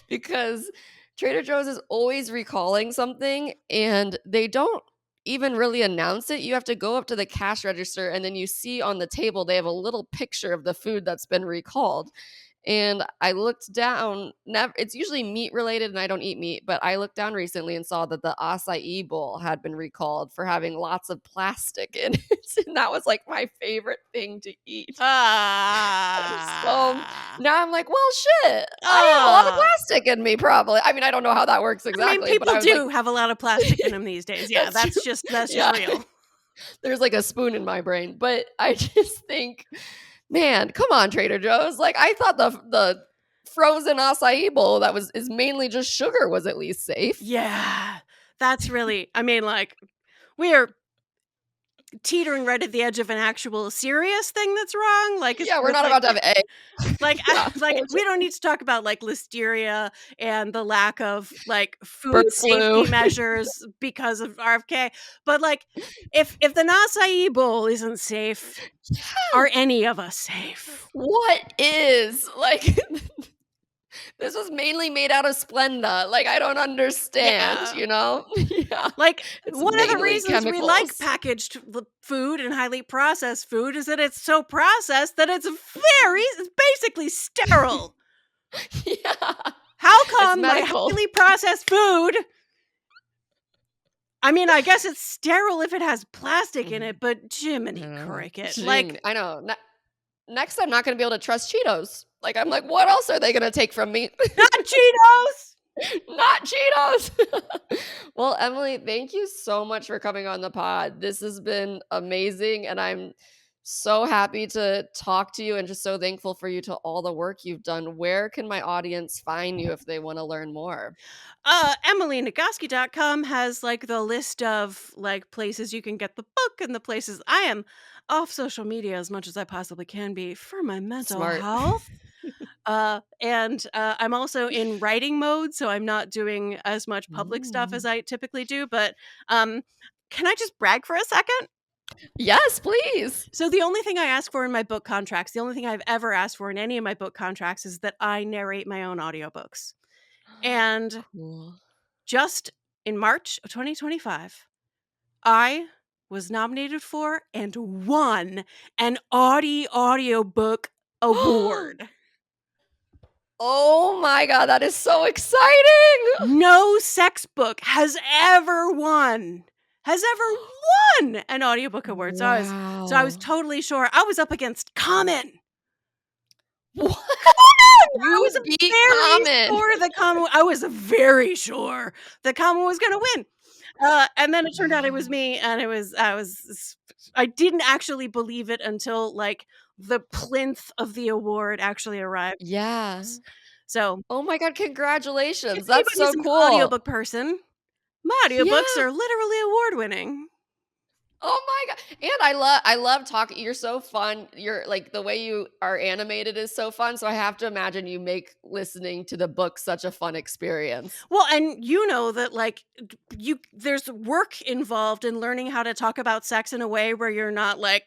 because Trader Joe's is always recalling something and they don't even really announce it. You have to go up to the cash register and then you see on the table they have a little picture of the food that's been recalled. And I looked down, it's usually meat related and I don't eat meat, but I looked down recently and saw that the acai bowl had been recalled for having lots of plastic in it. And that was like my favorite thing to eat. So Ah. now I'm like, well, shit, I have a lot of Ah. plastic in me probably. I mean, I don't know how that works I mean, exactly, but people I was like, do have a lot of plastic in them these days. Yeah, that's true. that's just Yeah. real. There's like a spoon in my brain, but I just think, man, come on, Trader Joe's. Like I thought the frozen acai bowl that is mainly just sugar was at least safe. Yeah. That's really, I mean, like, we're teetering right at the edge of an actual serious thing that's wrong. Like, as Yeah, far we're as not like about to have eggs. like Yeah, like we don't need to talk about like listeria and the lack of like bird food flu. safety measures because of RFK. But like if the acai bowl isn't safe, are any of us safe? What is like this was mainly made out of Splenda. Like I don't understand, Yeah. you know? Yeah. Like, It's one of the mainly reasons we like chemicals. packaged food and highly processed food is that it's so processed that it's basically sterile. Yeah. How It's come my medical. highly processed food, I mean, I guess it's sterile if it has plastic in Mhm. it, but I Jiminy know. Cricket. Jiminy Like, I know. Next, I'm not gonna be able to trust Cheetos. Like, I'm like, "What else are they gonna take from me?" not Cheetos! Not Cheetos. Well, Emily, thank you so much for coming on the pod. This has been amazing, and I'm so happy to talk to you and just so thankful for you to all the work you've done. Where can my audience find you if they wanna learn more? EmilyNagoski.com has like the list of like places you can get the book and the places I am off social media as much as I possibly can be for my mental Smart. health. And I'm also in writing mode, so I'm not doing as much public stuff as Mm. I typically do. But um, can I just brag for a second? Yes, please. So the only thing I ask for in my book contracts, the only thing I've ever asked for in any of my book contracts is that I narrate my own audiobooks. And Cool. just in March of 2025, I was nominated for and won an audiobook award. Oh my god, that is so exciting! No sex book has ever won an audiobook award. So I was Wow. totally sure I was up against Common. What? I was You beat very Common. sure that Common I was very sure that Common was gonna win. And then it turned out it was Wow. me, and I didn't actually believe it until, like, the plinth of the award actually arrived. Yeah. So, Oh my god, if congratulations. That's anybody's so an cool. audiobook person, my audiobooks Yeah. are literally award-winning. Oh my god. And I love talking. You're so fun. You're like the way you are animated is so fun. So I have to imagine you make listening to the book such a fun experience. Well, and you know that, like, there's work involved in learning how to talk about sex in a way where you're not like,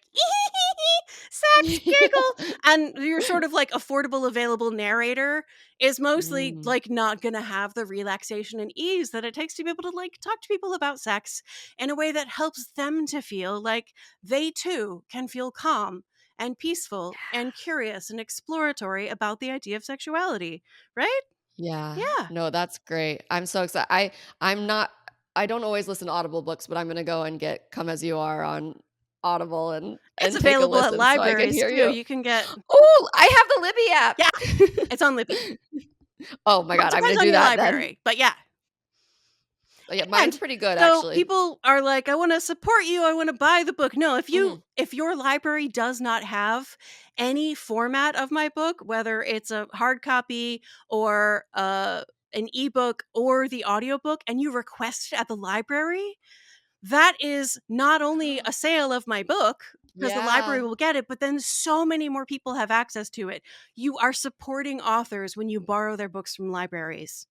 sex, giggle, and your sort of, like, affordable, available narrator is mostly, Mm, like, not gonna have the relaxation and ease that it takes to be able to, like, talk to people about sex in a way that helps them to feel like they too can feel calm and peaceful and curious and exploratory about the idea of sexuality, right? yeah. Yeah. No, that's great. I'm so excited. I'm not I don't always listen to Audible books, but I'm gonna go and get Come As You Are on Audible It's and take a available at listen so I can libraries hear too. you. You can get Oh, I have the Libby yeah, app. it's on Libby. Oh my Well, it god, I'm gonna depends on do your that then. library, but yeah. Yeah, And mine's pretty good so actually. people are like, "I wanna support you, I wanna buy the book." No, Mhm. if your library does not have any format of my book, whether it's a hard copy or, an ebook or the audiobook, and you request it at the library, that is not only a sale of my book, because the library Yeah. will get it, but then so many more people have access to it. You are supporting authors when you borrow their books from libraries.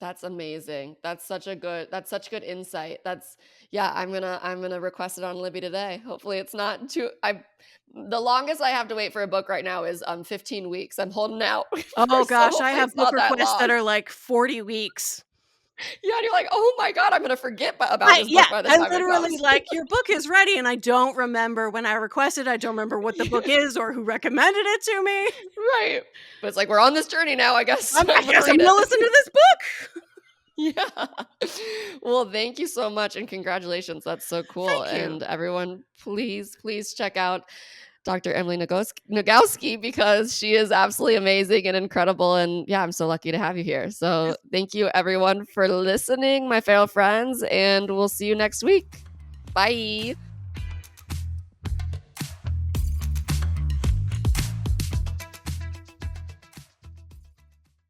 That's amazing. That's such good insight. That's yeah, I'm gonna request it on Libby today. Hopefully it's not too I the longest I have to wait for a book right now is 15 weeks. I'm holding out for Oh so gosh, I hopefully have it's book not that requests that long. are like 40 weeks. Yeah, and you're like, "Oh my god, I'm gonna forget about this Yeah, book by the I'm time it literally comes." like, "Your book is ready," and I don't remember when I requested, I don't remember what the book Yeah, is or who recommended it to me. right. But it's like, "We're on this journey now, I guess. I I'm gonna guess I'm read gonna it." listen to this book. Yeah. Well, thank you so much and congratulations. That's so cool. Thank you. And everyone, please check out Dr. Emily Nagowski because she is absolutely amazing and incredible. And yeah, I'm so lucky to have you here. So Yes. thank you everyone for listening, my fellow friends, and we'll see you next week. Bye.